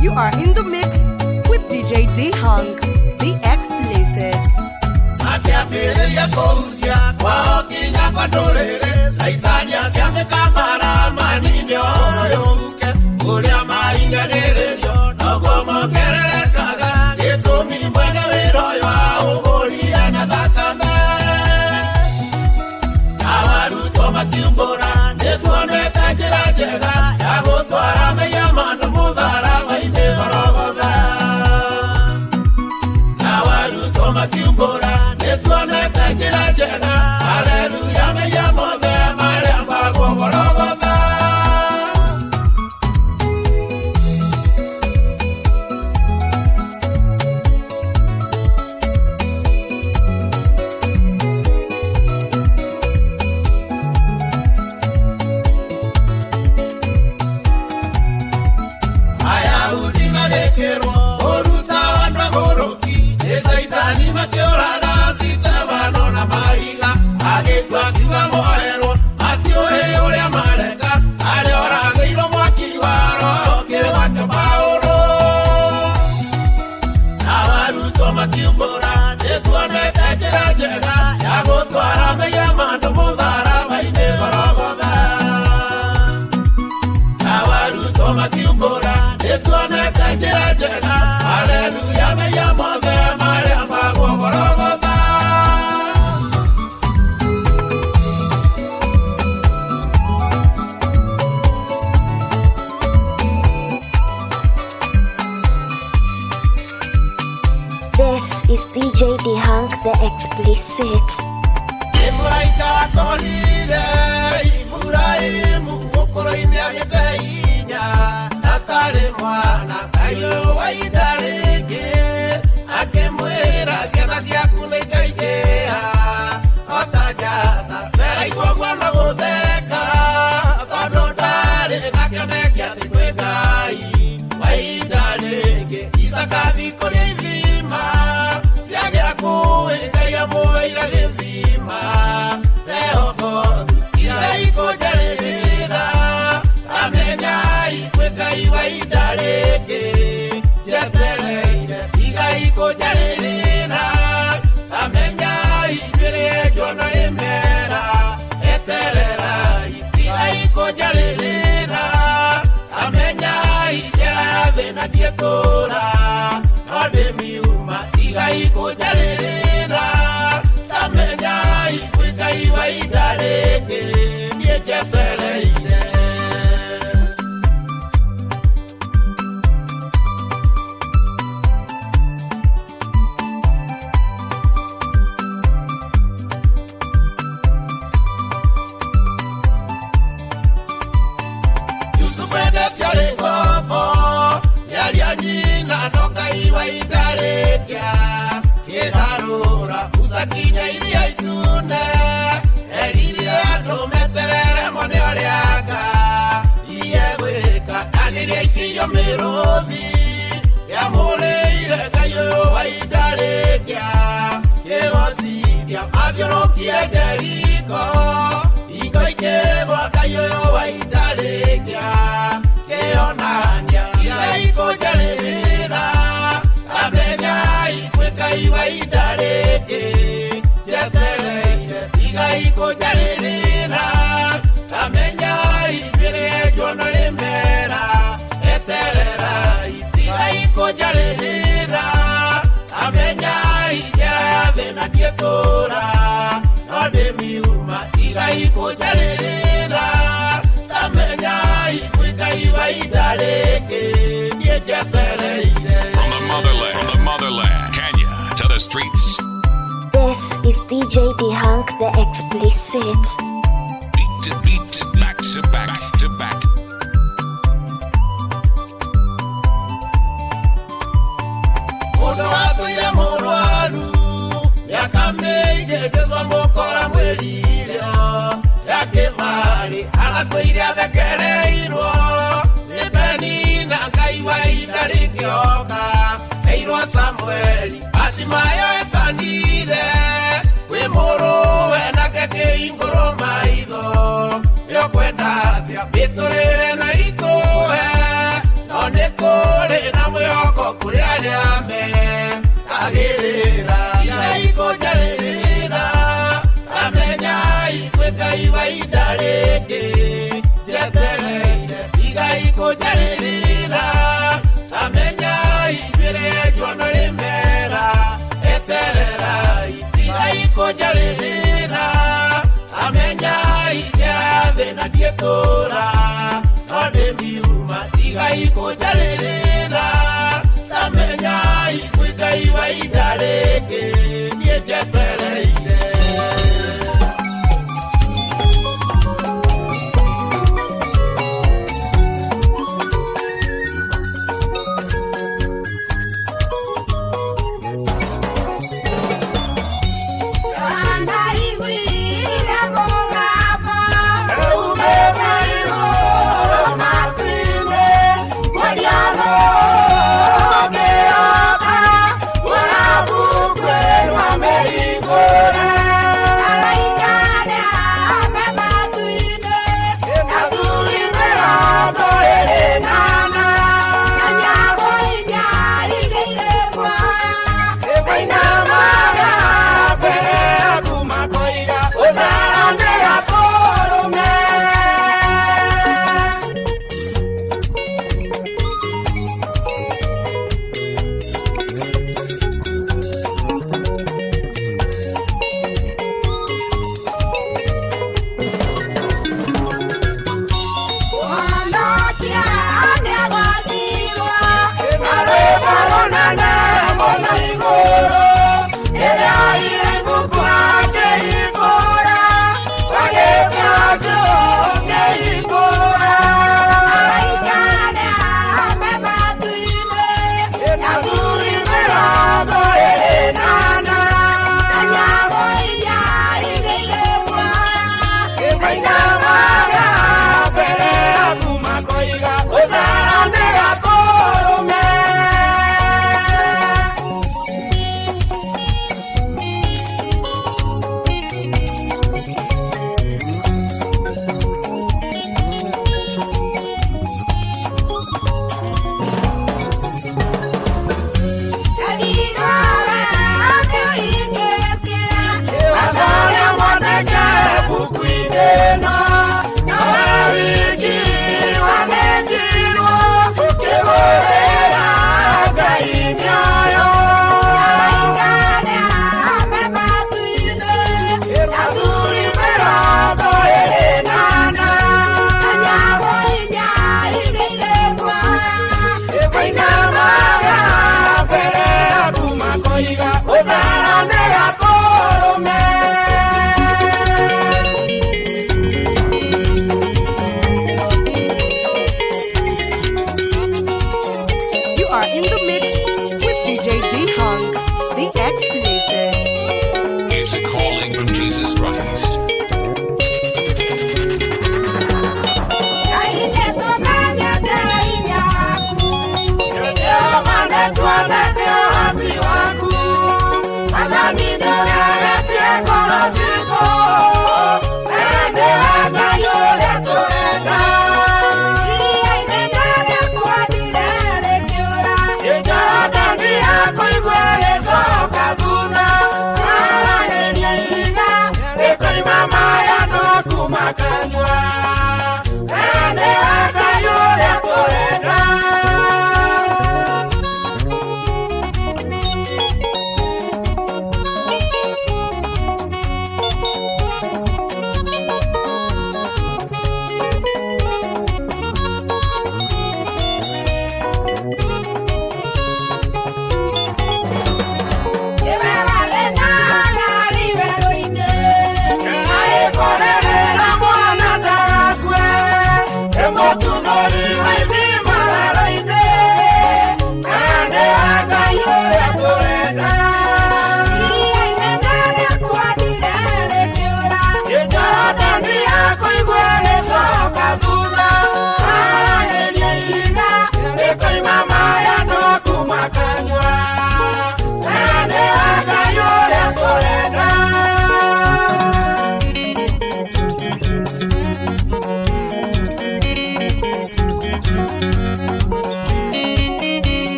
You are in the mix with DJ D-Hunk, the explicit. This is DJ D-Hunk, the explicit. is DJ D-Hunk the Explicit. Beat to beat, back to back to back. Mundo watu ya murwaru Yakameigegeswa mukora mwelilio Yakemari Anakuiria thekereirwo Nipenina kaiwa itarikioka Eirwa Samueli Hatimayo etanire Wimuruwe na keke ingoro maitho Yokwenda atia Biturire na ituwe Nonekore na mwihoko kuri ariame Agirira Iga ikojarira Amenya ikweka iwa idareke Jetereire Iga ikojarira Amenya ibire jono rimera Eterera Iga ikojarira Amenya igera thina dietura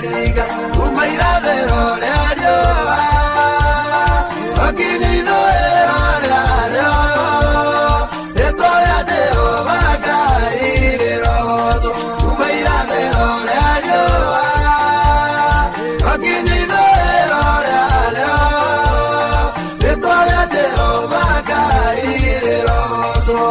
Riga, umairathero ria riũa, okinyi ithũĩro ria rĩo, rĩtwa rĩa Jehova Ngai rĩrogocwo. Umairathero ria riũa, okinyi ithũĩro ria rĩo, rĩtwa rĩa Jehova Ngai rĩrogocwo.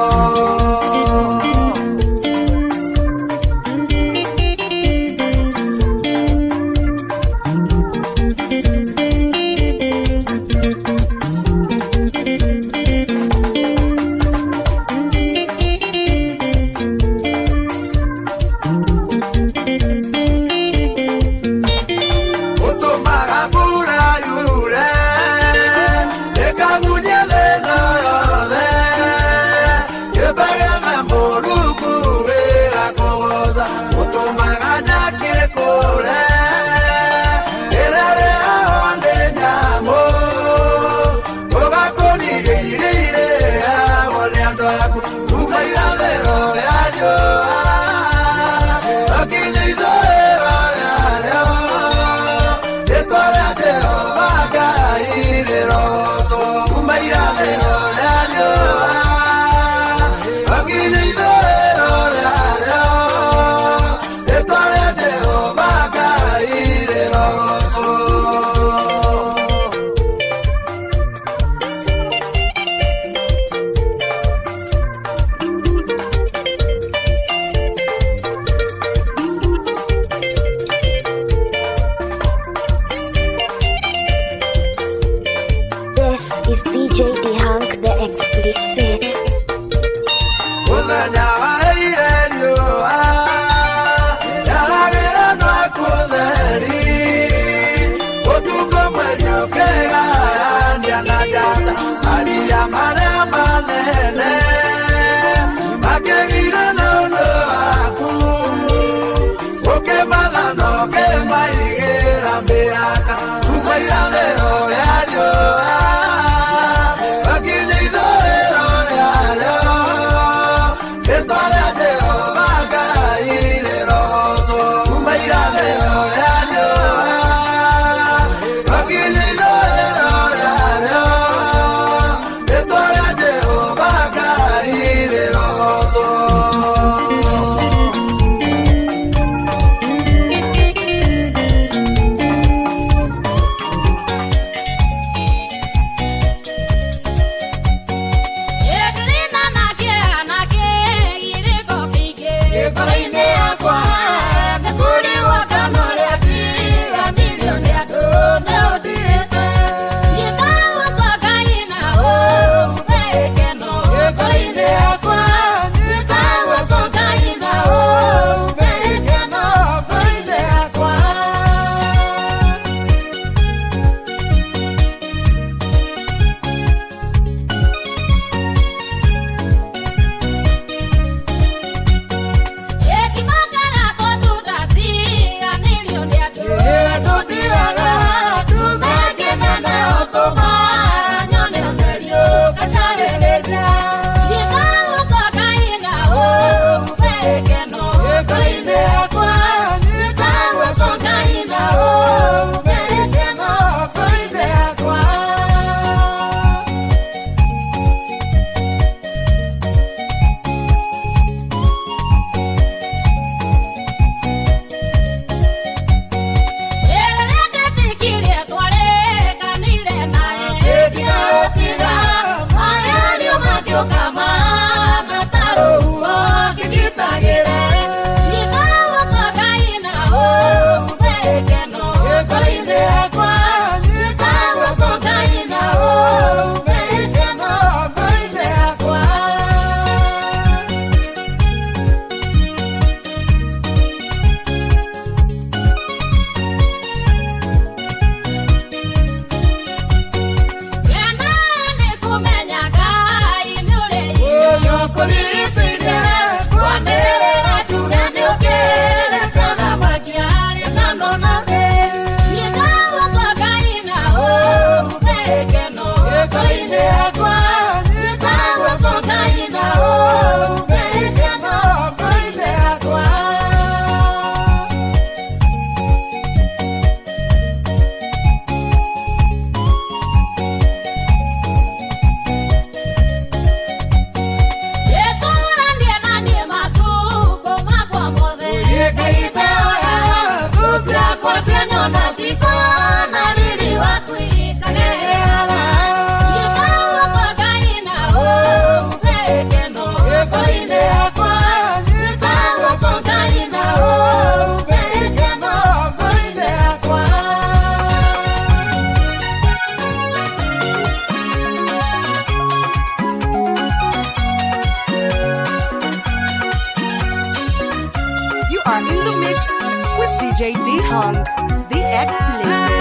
DJ D Hunk, the explicit.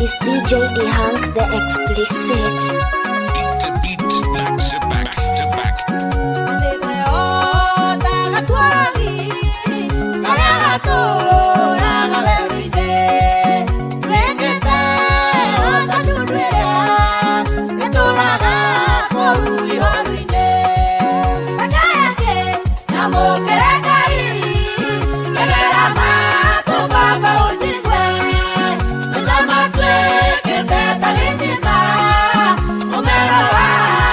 Is DJ D Hunk the explicit? Beat to beat, back to back to back. Umero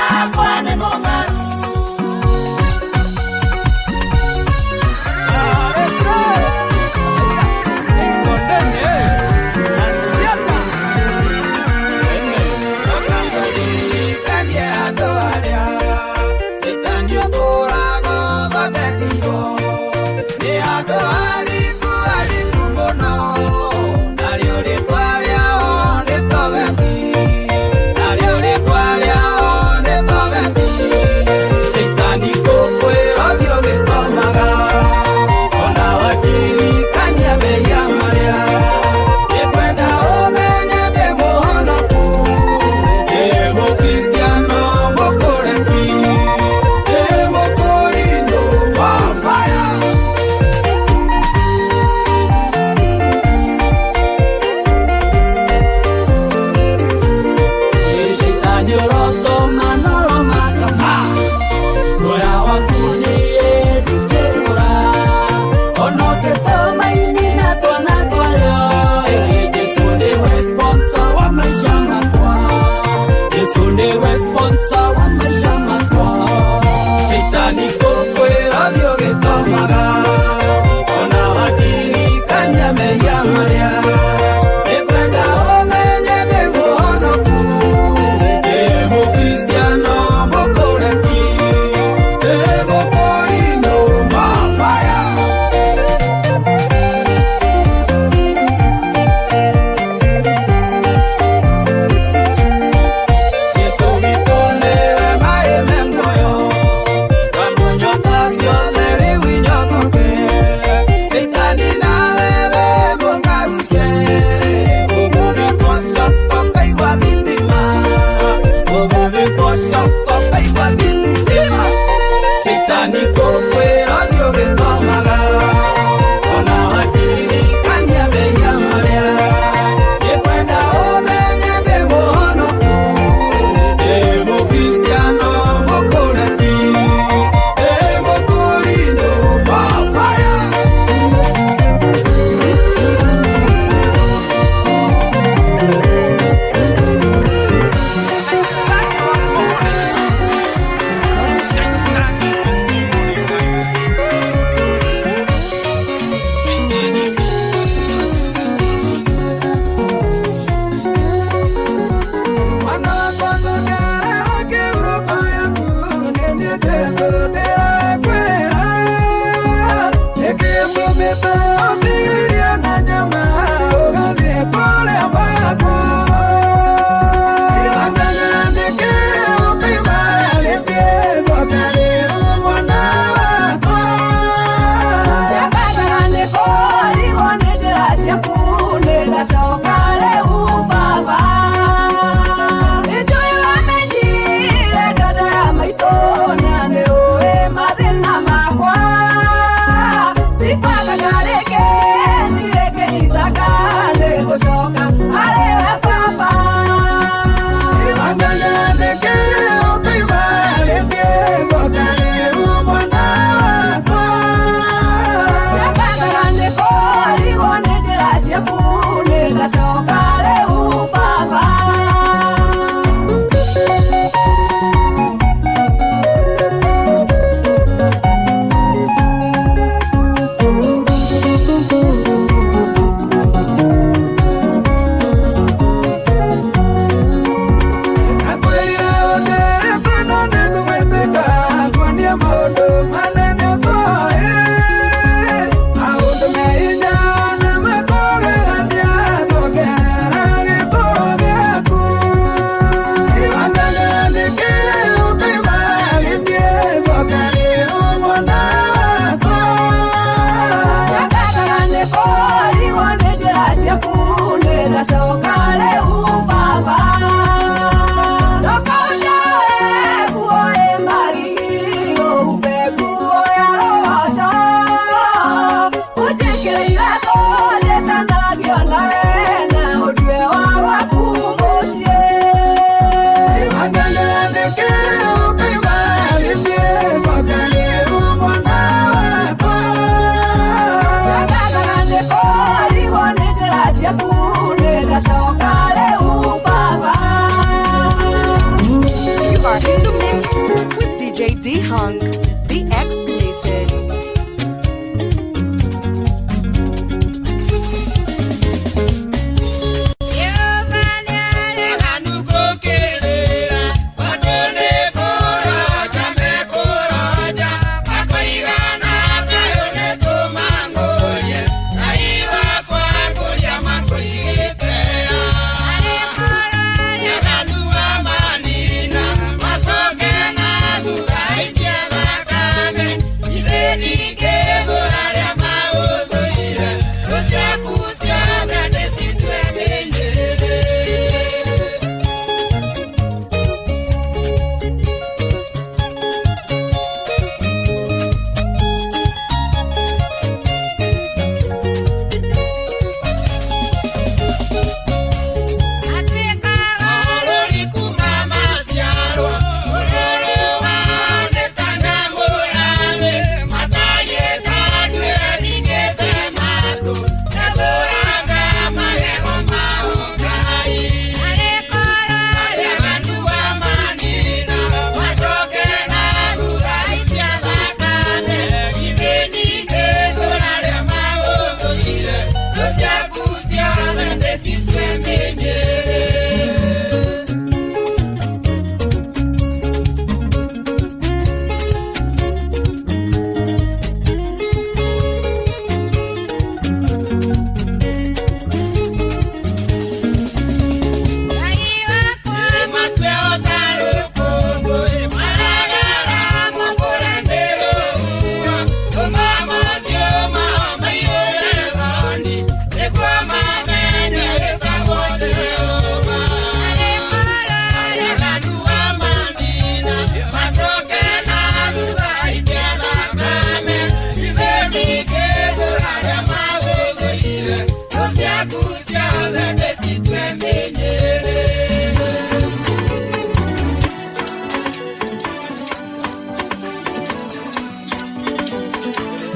D Hunk, the explicit.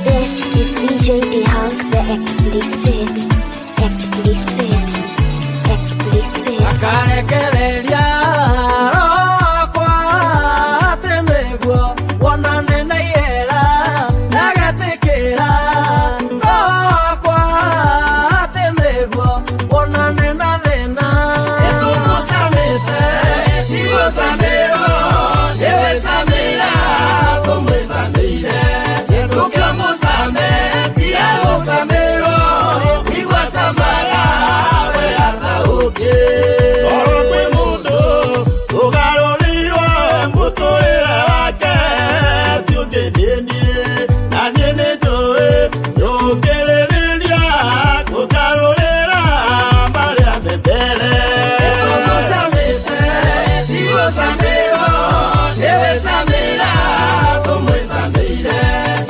This is DJ D Hunk the explicit. Explicit. Explicit. Akarekereria rokwa temeguo wonane na ihera nagatikira rokwa temeguo wonane na thina etumusamite igusamiro ewesamira tumusamire etukimusame tiagusamiro igusamara weatauke orokwe mundu ugaruriwe muturire wake tiungenienie na nie nijui yukiriria kugarurira maria membere etumusamite igusamiro ewesamira tumusamire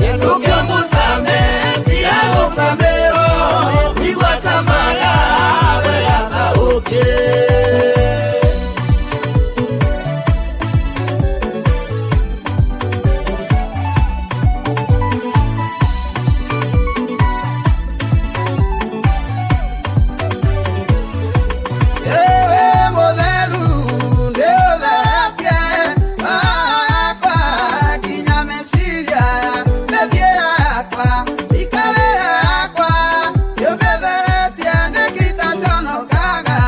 etukimusame tiagusamiro igusamara weatauke ewe mutheru ndiutheretie akwa nginya meciria methie yakwa ikare yakwa ndiumitheretie ndingitaconokaga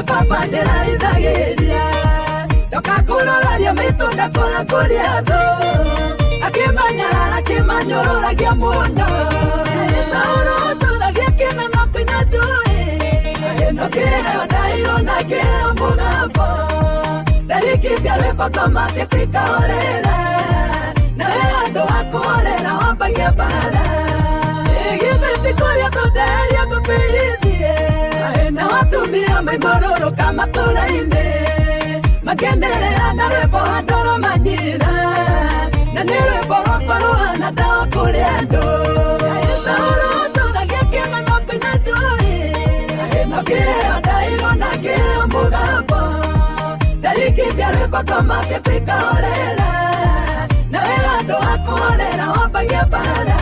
papa ndĩrarithageria ndoka kũrũraria mĩtũnda kũra kũrĩa andũ akĩmanyũrũragia mũno Saũrũ ũtũragia kĩmeno kwĩna njũĩ ĩno kĩheo ndairwo na kĩheo mũgambo ndarikithia rwĩmbo komatĩ kwĩkahorera nawe andũ akũhorera wambagia mbara ĩgĩthĩti kũrĩa tũndeheria ngũkwĩrithie na watumia maimũrũrũka matũra-inĩ makenerera na rwĩmbo wa ndoro manyira na nĩ rwĩmbo rwakwa rũhana ndawa kũrĩ andũ Saũrũ ũtũragia kĩmeno kwĩna njũĩ ĩno kĩheo ndairwo na kĩheo mũgambo ndarikithia rwĩmbo komatĩ kwĩkahorera nawe andũ akũhorera wambagia mbara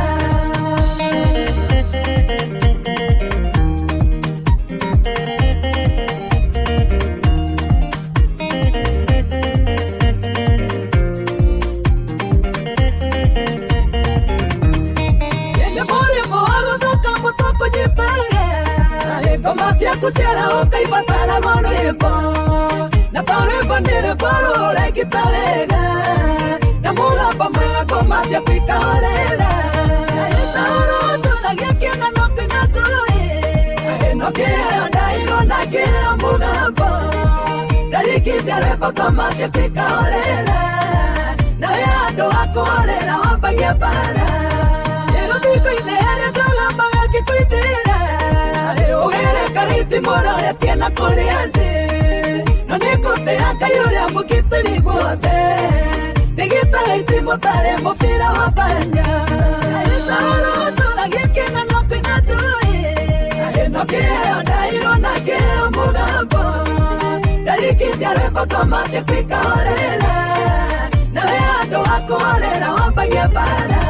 Kuchera ukaibatara marwĩmbo na tarwĩmbo nĩ rwĩmbo rũrekĩta wega na mũgambo mwega kũmacia kwĩkahorera Saũrũ ũtũragia kĩmeno kwĩna njũĩ ĩno kĩheo ndairwo na kĩheo mũgambo ndarikithia rwĩmbo kũmacia kwĩkahorera nawe andũ akũhorera wambagia mbara rũthingo-inĩ harĩa ndagambaga ngĩkũinĩra Kahiti mũroretie na kũrĩa ndĩ no nĩ ngũtĩa Ngai ũrĩa mũgitĩri guothe nĩgĩta gaiti mũtare mũbira wa mbanya Saũrũ ũtũragia kĩmeno kwĩna njũĩ ĩno kĩheo ndairwo na kĩheo mũgambo ndarikithia rwĩmbo komatĩ kwĩkahorera nawe andũ akũhorera wambagia mbara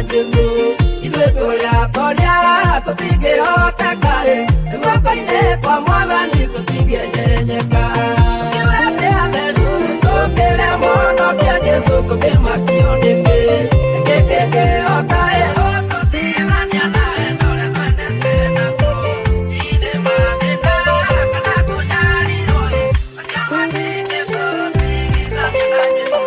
Jesu, ithuĩ tũrĩa tũrĩa tũtingĩhota karĩ guoko-inĩ kwa Mwathani tũtingĩenyenyeka. Tũkĩwete atheru tũkĩre mũhonokia Jesũ tũkĩmakio nĩkĩ gĩkĩkĩ otaĩ otũtigithania nawe ndũrĩ twendete naguo inĩ mathĩna kana kũnyarirwo acio matingĩtũtigithania na Jesũ.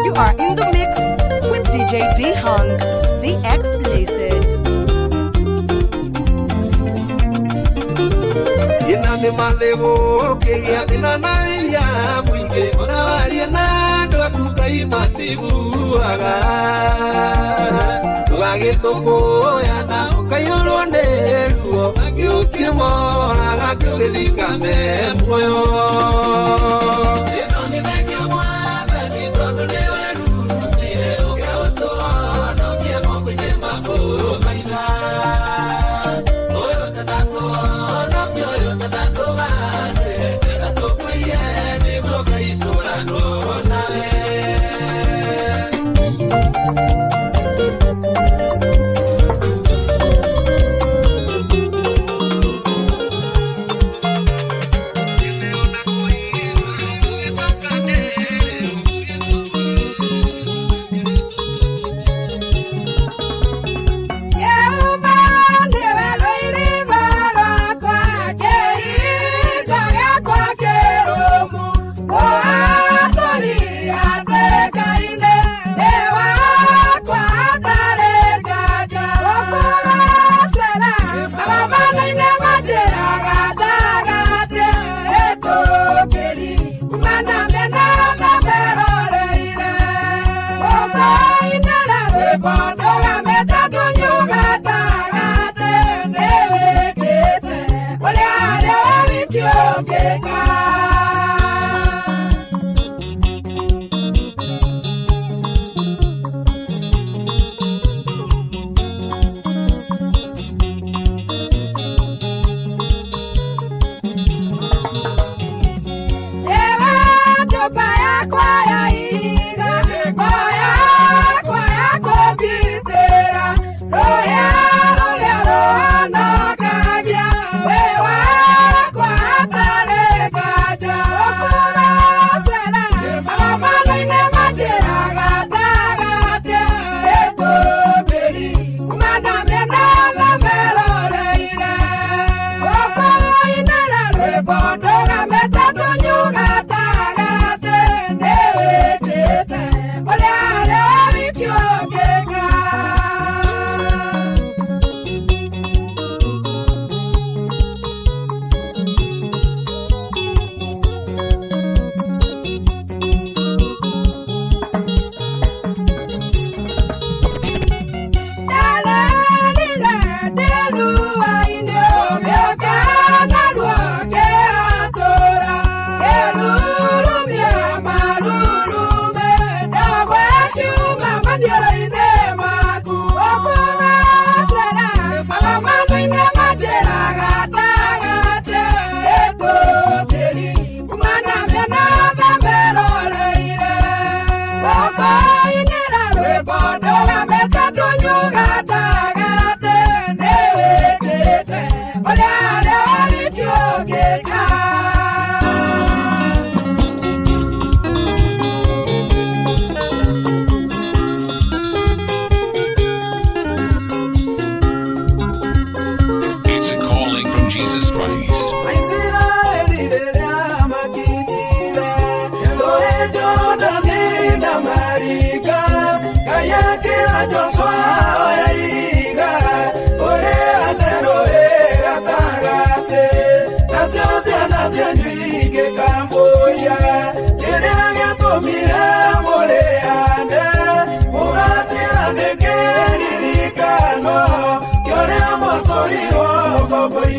You are in the mix with DJ D Hung, the explicit. Inani madego ke ya dinana ya muige ona waria na ndo akukai matibu aga wagitoko ya na kayoro ne ruo akiukimo aga kulika me moyo inani madego mwa ni tono ne waru sire ogato no kiemo kwenye mambo maina oyo tatako no kyoyo tatako base tatako kuye ni moga itura no nae. Nimeona koi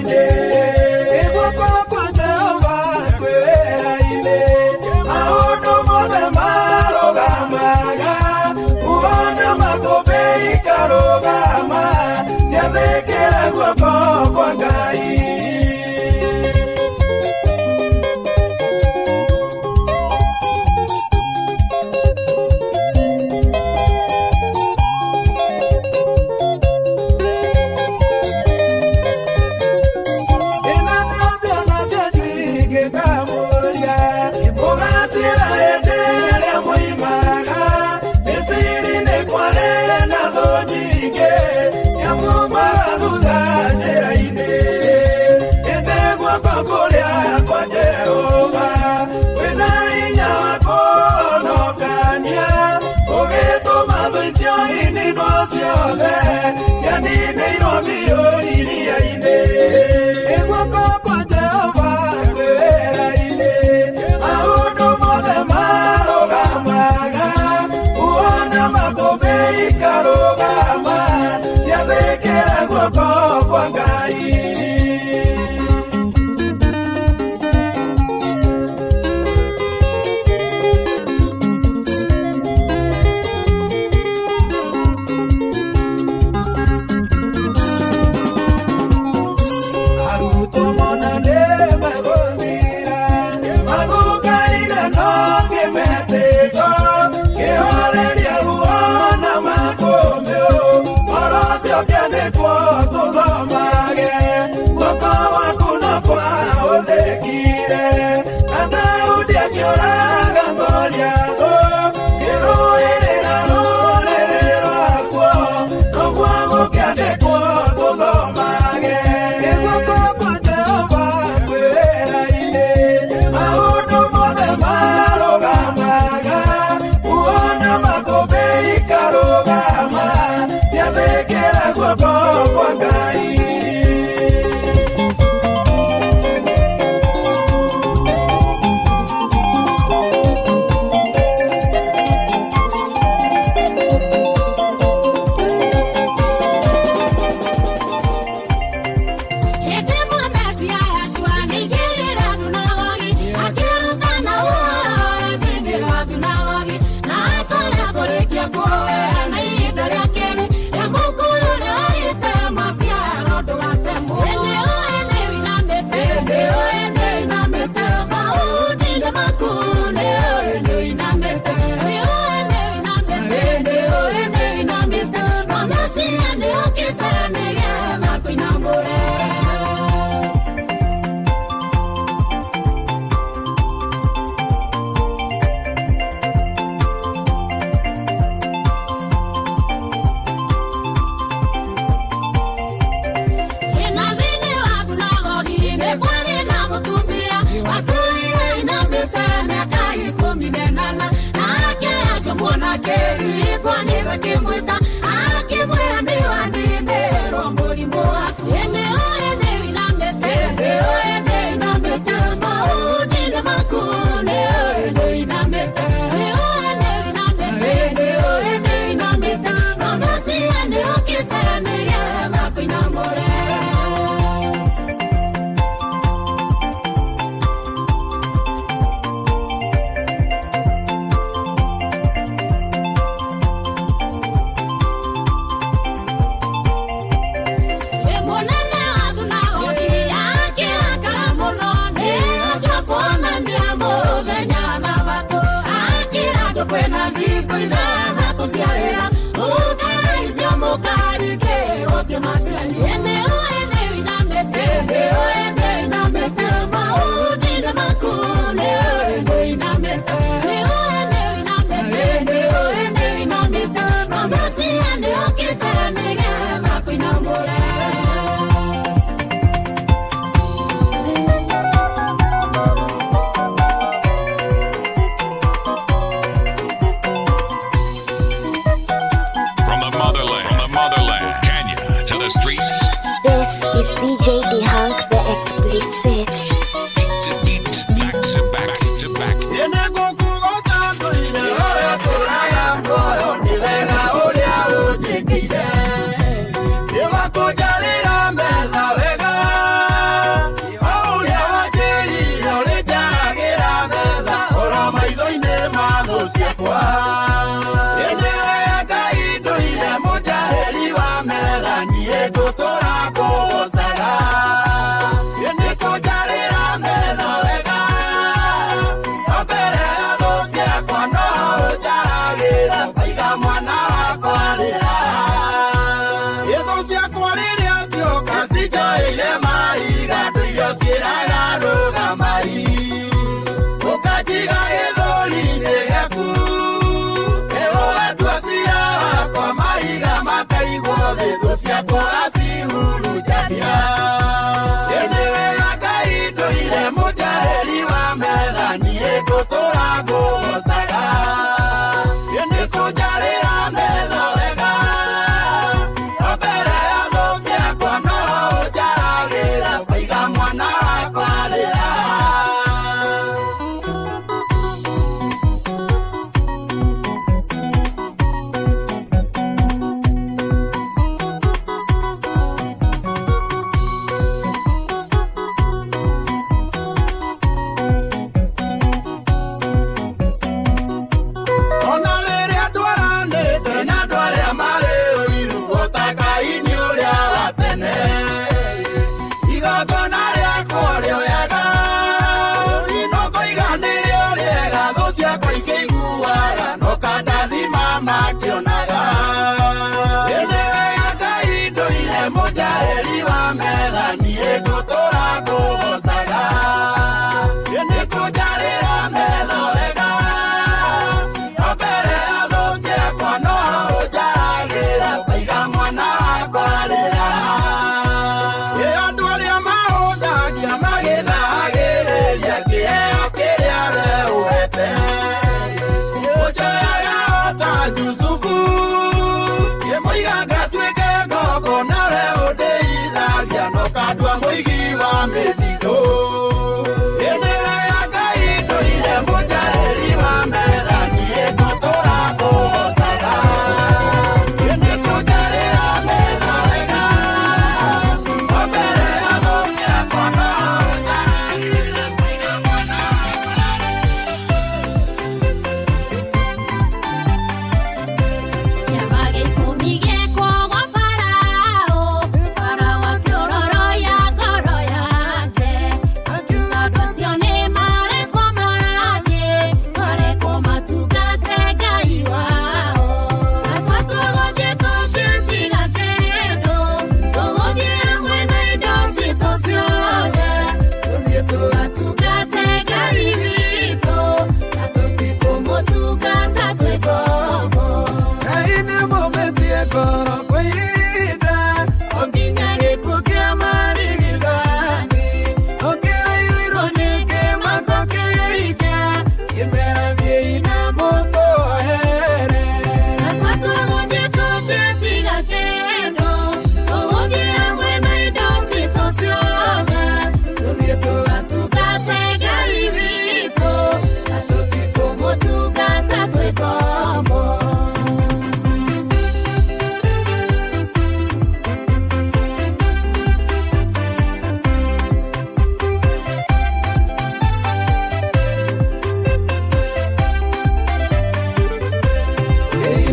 ine igoko kwa Jehova kwera ine maundu mothe marugamaga uona makombe ikarugama ciathikira guoko kwa Ngai.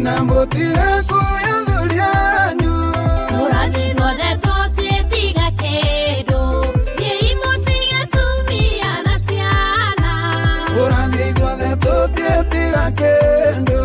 na mutige kuyathuria nyu turathi tuothe tutitiga kindu thii mutige tumia na ciana turathi tuothe tutitiga kindu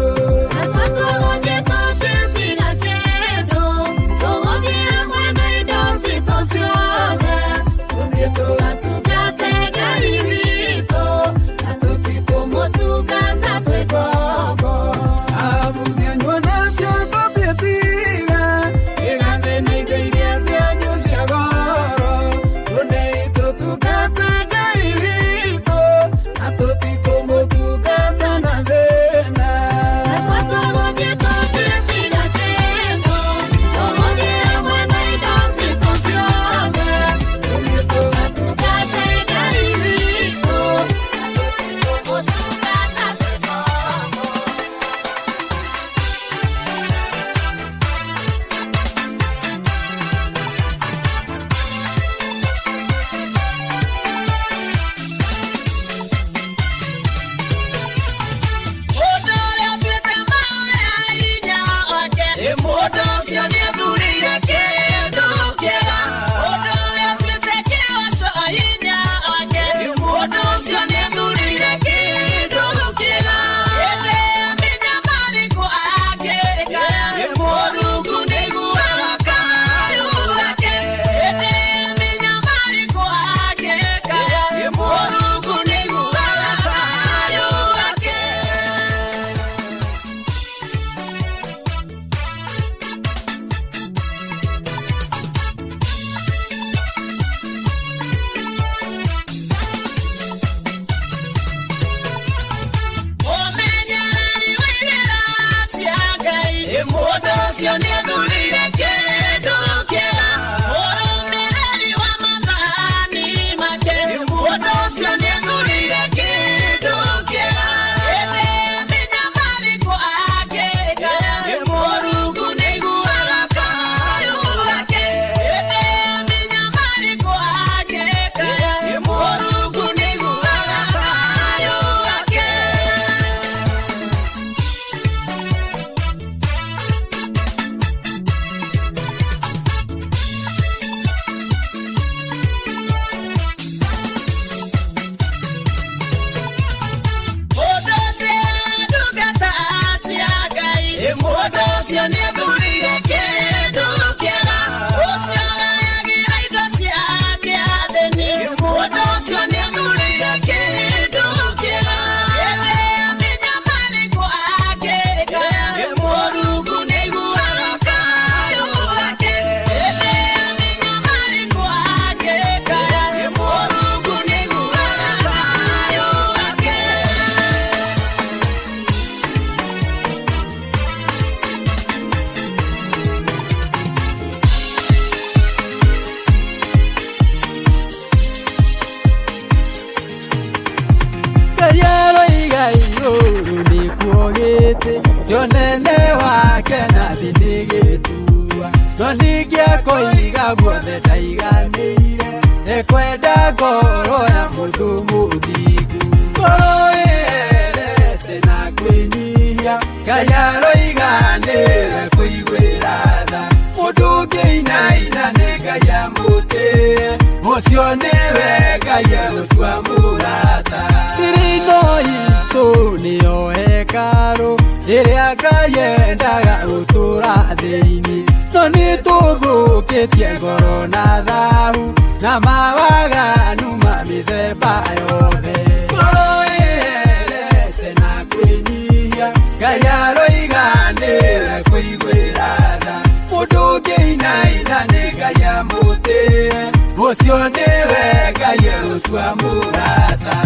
Jonene wake na thinigitua Nonigia koiga guothe ndaiganĩire Ekwenda ngoro ya mũndũ mũthingu Ngoro ĩherete na kwĩnyihia Ngai aroiganĩre kũiguĩra tha Mũndũ ũngĩinaina nĩ Ngai amũtĩe Ũcio nĩwe Ngai agũtua mũrata Kirino itũ nĩyo hekarũ Ĩrĩa Ngai endaga gũtũũra thĩ-inĩ No nĩtũthũkĩtie ngoro na thahu Na mawaganu ma mĩthemba yothe Ngoro ĩherete na kwĩnyihia Ngai aroiganĩre kũiguĩra tha Mũndũ ũngĩinaina nĩ Ngai amũtĩe Ũcio nĩwe Ngai agũtua mũrata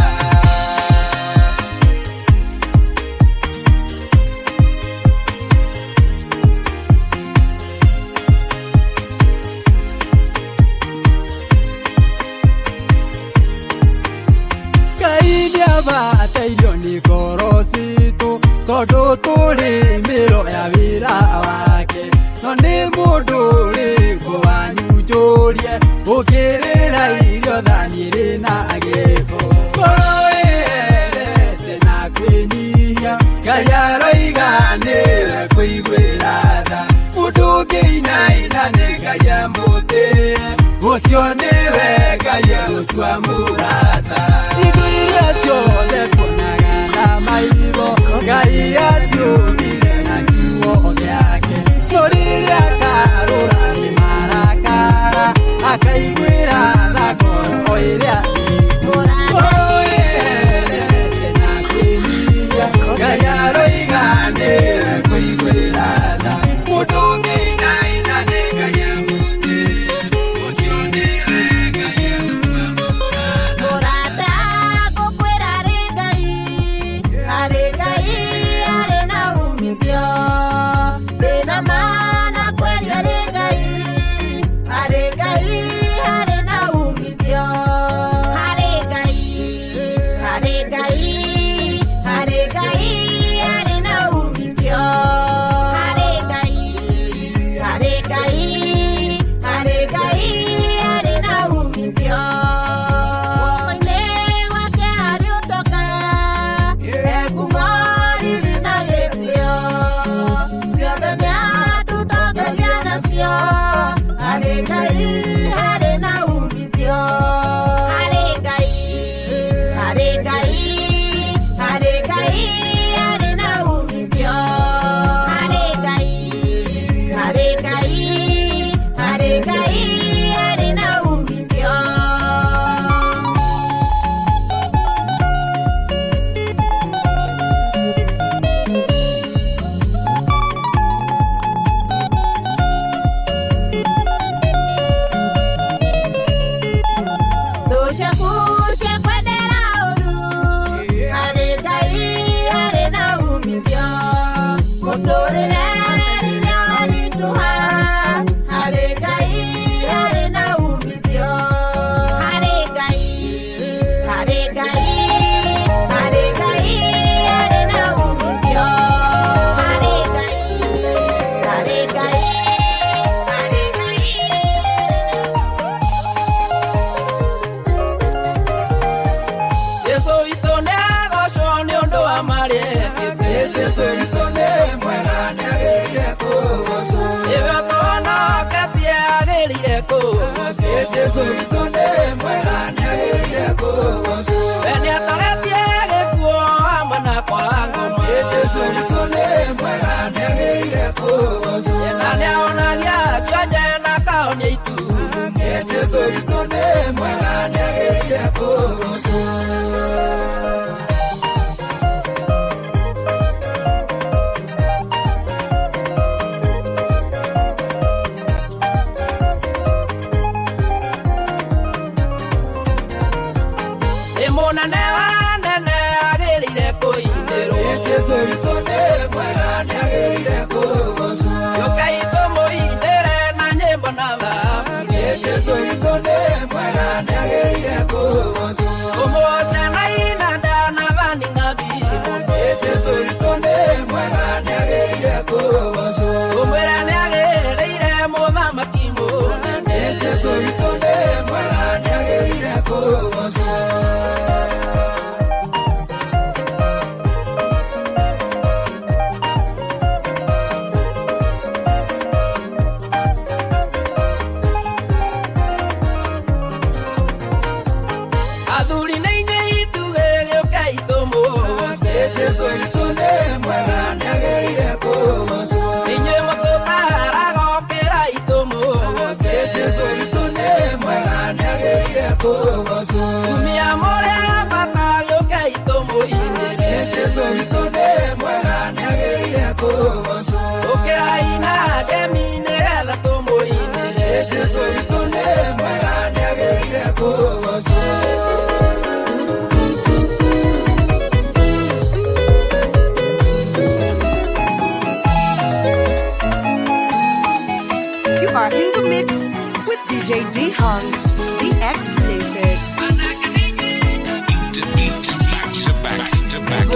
Abatairio nĩ ngoro citũ Tondũ tũrĩ mĩro ya wĩra wake No nĩ mũndũ ũrĩkũ wanyu njũrie Ũkĩrĩra irio thani ĩrĩ na gĩko You are in the mix with DJ D Hung, the explicit. Beat to back to back to back.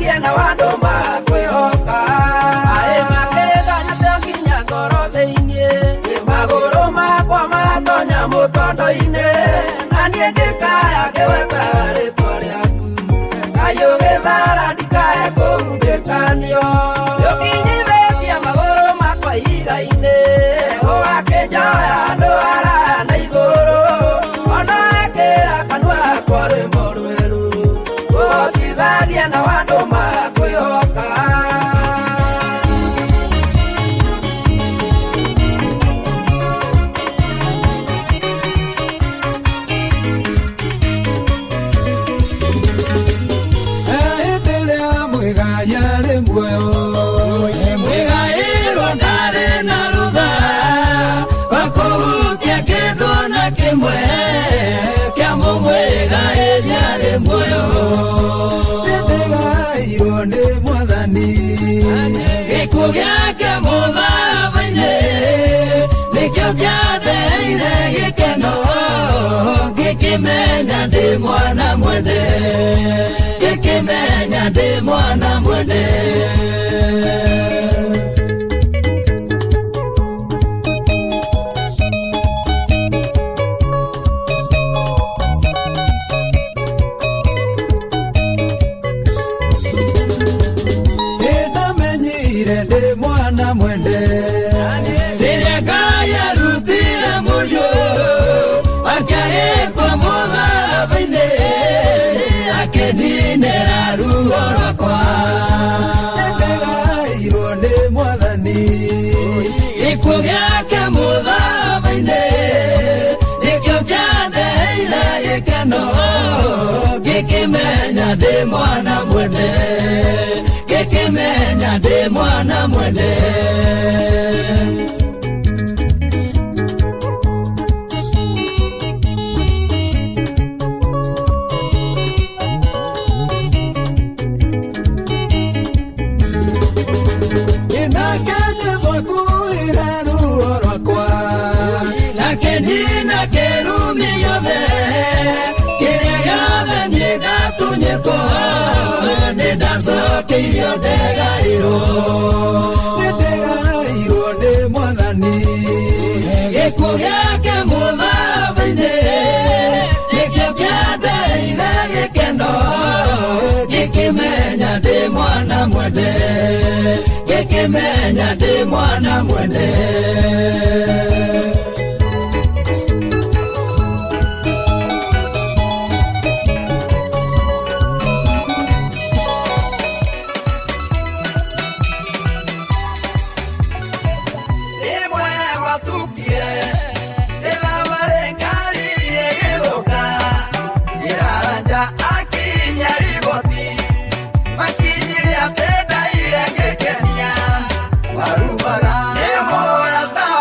Wosithagie na wandũ makwĩhoka makĩenda nyateo nginya ngoro thĩinĩ magũrũ makwa matonya mũtondo-inĩ na niĩ ngĩkaya ngĩwetaga rĩtwa rĩaku Ngai ũgĩthara ndikae kũhumbĩkanio ũkinyithĩtie magũrũ makwa ihiga-inĩ ũgakĩnjoya andũ araya na igũrũ ona wekĩra kanua gakwa rwĩmbo rwerũ Wosithagie na wandũ makwĩhoka Mwigaĩrwo ndarĩ na rũtha wakũhutia kĩndũ na kĩmwe kĩa mũmwigaĩri arĩ muoyo nĩndĩgaĩirwo nĩ Mwathani gĩkuũ gĩake mũtharaba-inĩ nĩkĩo kĩandeire gĩkeno ngĩkĩmenya ndĩ mwana mwende ngĩkĩmenya ndĩ mwana mwende ndĩ mwana mwende rĩrĩa Ngai arutire mũriũ akĩgĩkwo mũtharaba-inĩ akĩninĩra ruo rwakwa nĩndĩgaĩirwo nĩ Mwathani gĩkuũ gĩake mũtharaba-inĩ nĩkĩo kĩandeire gĩkeno ngĩkĩmenya ndĩ mwana mwende ngĩkĩmenya ndĩ mwana mwende Nina kĩrumi gĩothe kĩrĩa gĩothe niĩ ndatunyĩtwo nĩndacokeirio ndegaĩirwo nĩndĩgaĩirwo nĩ Mwathani gĩkuũ gĩake mũtharaba-inĩ nĩkĩo kĩandeire gĩkeno ngĩkĩmenya ndĩ mwana mwende ngĩkĩmenya ndĩ mwana mwende Warubaga, emo ya tawa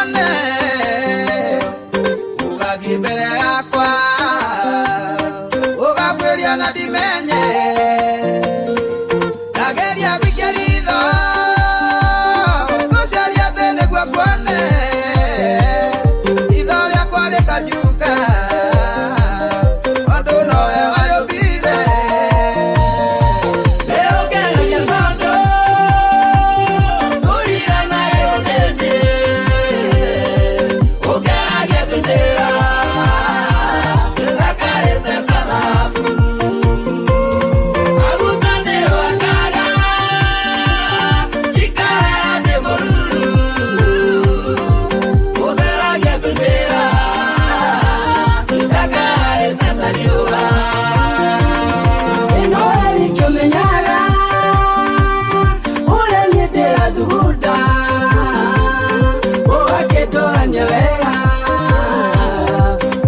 nguone ugathie mbere yakwa ugagwiria na ndimenye ndageria gwikia ritho gucaria thĩ nĩguo nguone ritho rĩakwa rĩkanyunga ũndũ nowe wayũmbire rĩũngeragia tondũ ũrira nayo nĩndĩ ũngeragia ndĩndĩra ndakarĩte mathabu agutanĩrwo akaga ikara ndĩ mũruru ũtheragia ndĩndĩra ndakarĩte tariũra ĩnoe wikĩmenyaga ũrĩa niĩ ndĩrathugunda ũgakĩndorania wega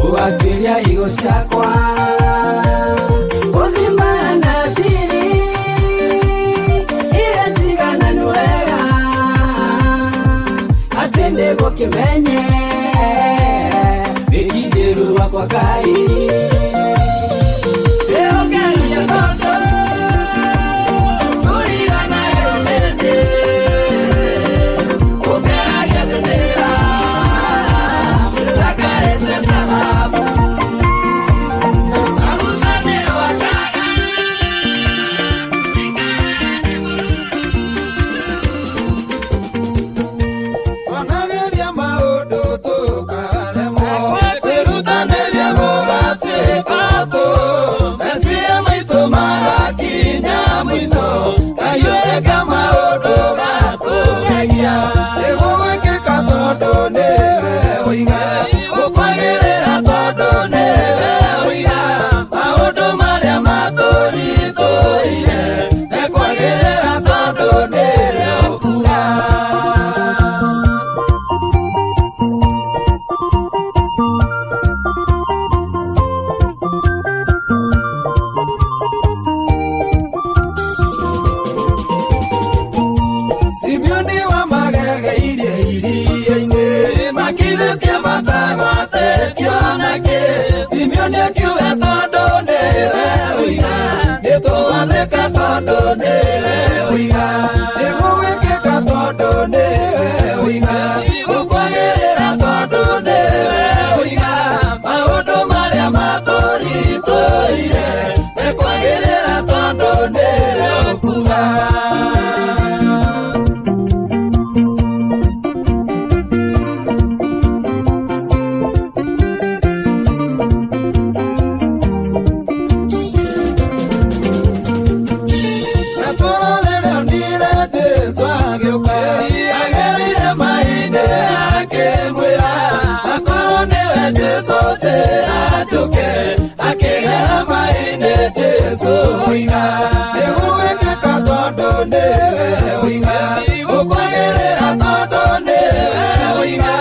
ũgatuĩria higo ciakwa ũthimana na thiri iria njigananu wega atĩ nĩgũkĩmenye wĩkindĩru wakwa Ngai rĩũngeragia tondũ ũrira nayo nĩndĩ ũngeragia ndĩndĩra ndakarĩte mathabu agucanĩrwo akaga wanageria maũndũ tũkaremwo kwĩrutanĩria gũgatuĩka thũ meciria maitũ magakinya mũico Ngai weka maũndũ gatũgegia nĩgũgwĩkĩka tondũ nĩwe ũiga gũkwagĩrĩra tondũ nĩwe ũiga maũndũ marĩa matũritũire nĩkwagĩrĩra tondũ nĩwe ũkuga Simeoni wa magegeirie iria-inĩ makithĩtie matagwatĩtio nake Simeoni akiuga tondũ nĩwe ũiga nĩtũgwathĩka tondũ nĩwe ũiga nĩgũgwĩkĩka tondũ nĩwe ũiga gũkwagĩrĩra tondũ nĩwe ũiga maũndũ marĩa matũritũire nĩkwagĩrĩra tondũ nĩwe ũkuga agereire mahinda akĩmwĩra akorwo nĩwe Jesũ njĩra njũke akĩgera mahinda Jesũ ũiga nĩgũgwĩkĩka tondũ nĩwe ũiga gũkwagĩrĩra tondũ nĩwe ũiga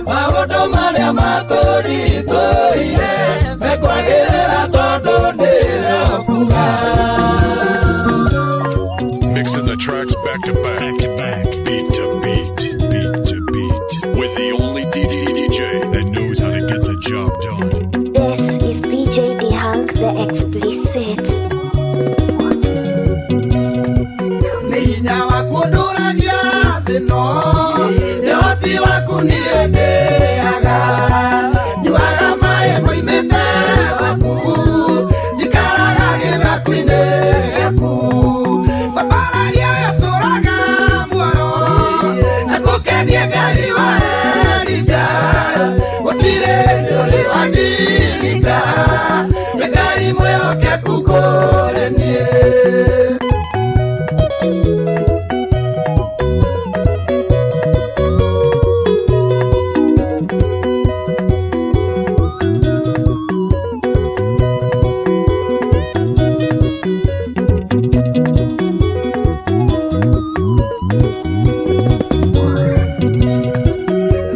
maũndũ marĩa matũritũire mekwagĩrĩra tondũ nĩwe ũkuga Mixing the tracks back to back, beat to beat, beat to beat, with the only DJ that knows how to get the job done. This is DJ D-Hunk the explicit. nĩ hinya waku ndũragia thĩno nĩ ũhoti waku niĩ ndĩaga nyuaga maĩ moimĩte waku njikaraga gĩthaku-inĩ gĩaku mbambararia ũrĩa tũraga muoyo na gũkenie Ngai wa Elija gũtirĩ hĩndĩ ũrĩ wandiringa nĩ Ngai mwĩhokeku kũrĩ niĩ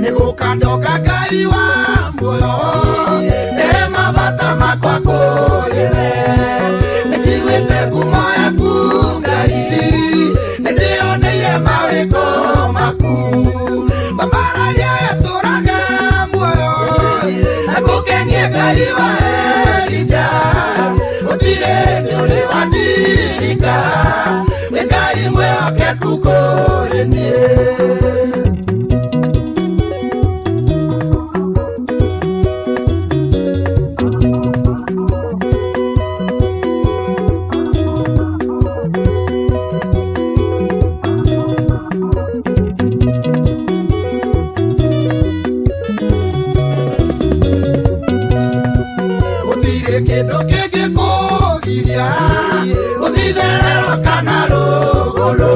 nĩgũkandoka Ngai wa muoyo nĩ mabata makwa kũrĩwe nĩnjiguĩte ngumo yaku Ngai nĩndĩoneire mawĩko maku mbambararia ũrĩa kũrĩ niĩ. Gũtirĩ kĩndũ kĩngĩkũgiria gũthithererwo kana rũgũrũ,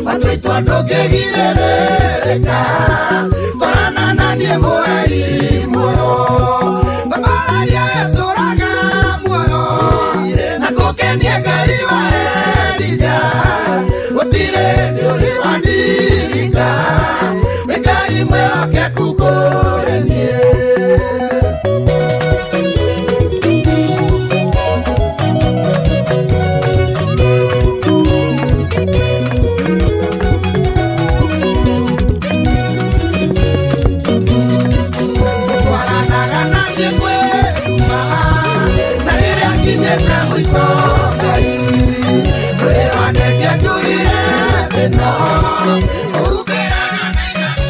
matũitwo ndũngĩgirĩrĩrĩka, twarana na niĩ mweri muoyo, mbambararia wetũraga muoyo, na kũngenia Ngai wa Elija, gũtirĩ hĩndĩ ũrĩ wandiringa, wĩ Ngai mwĩhokeku kũrĩ niĩ. Twaranaga na niĩ kwĩruma, na rĩrĩa nginyĩte mũico Ngai, rũrĩ rwandekia njũrire thĩno, ũhumbĩraga na ithagu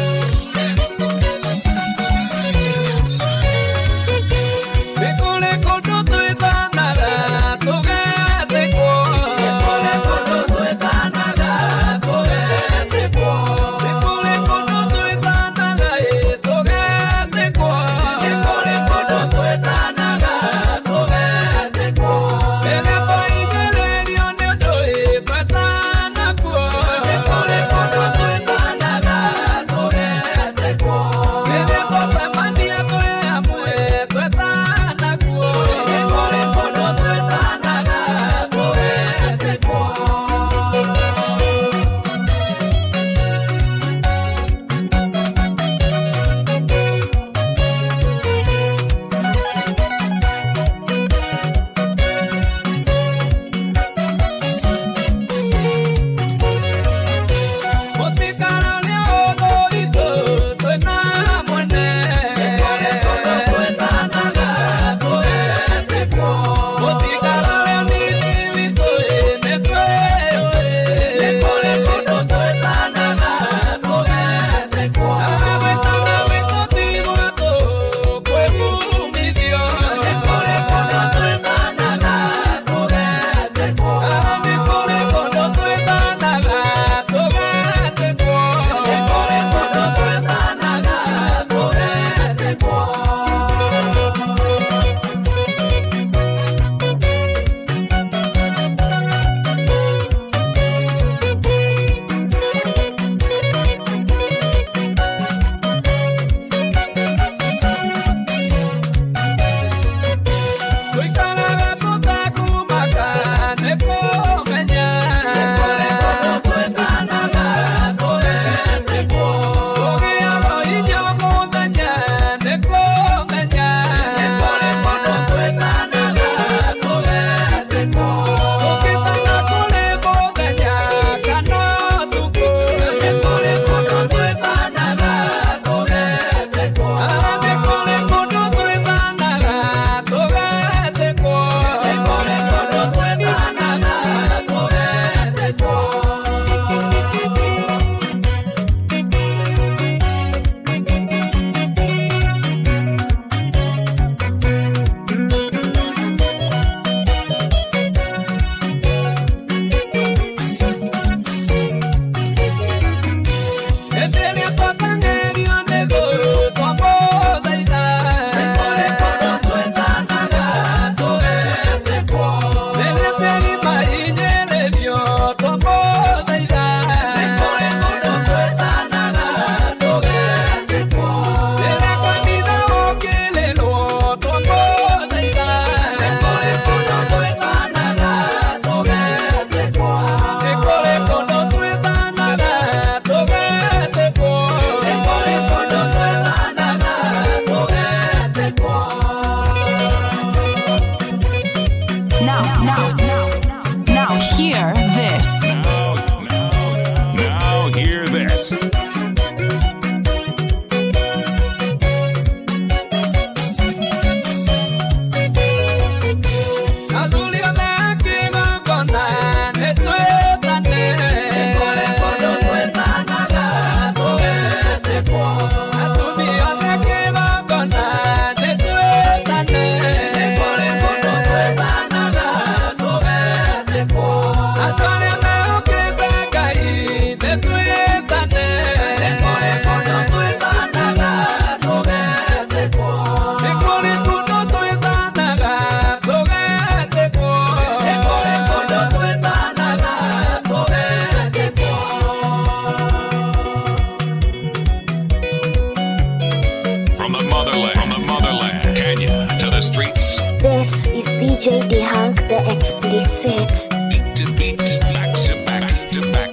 From the motherland, Kenya to the streets. This is DJ D-Hunk the Explicit. Beat to beat, back to back to back.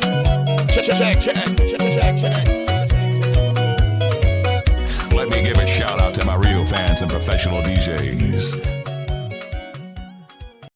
Check. Let me give a shout out to my real fans and professional DJs.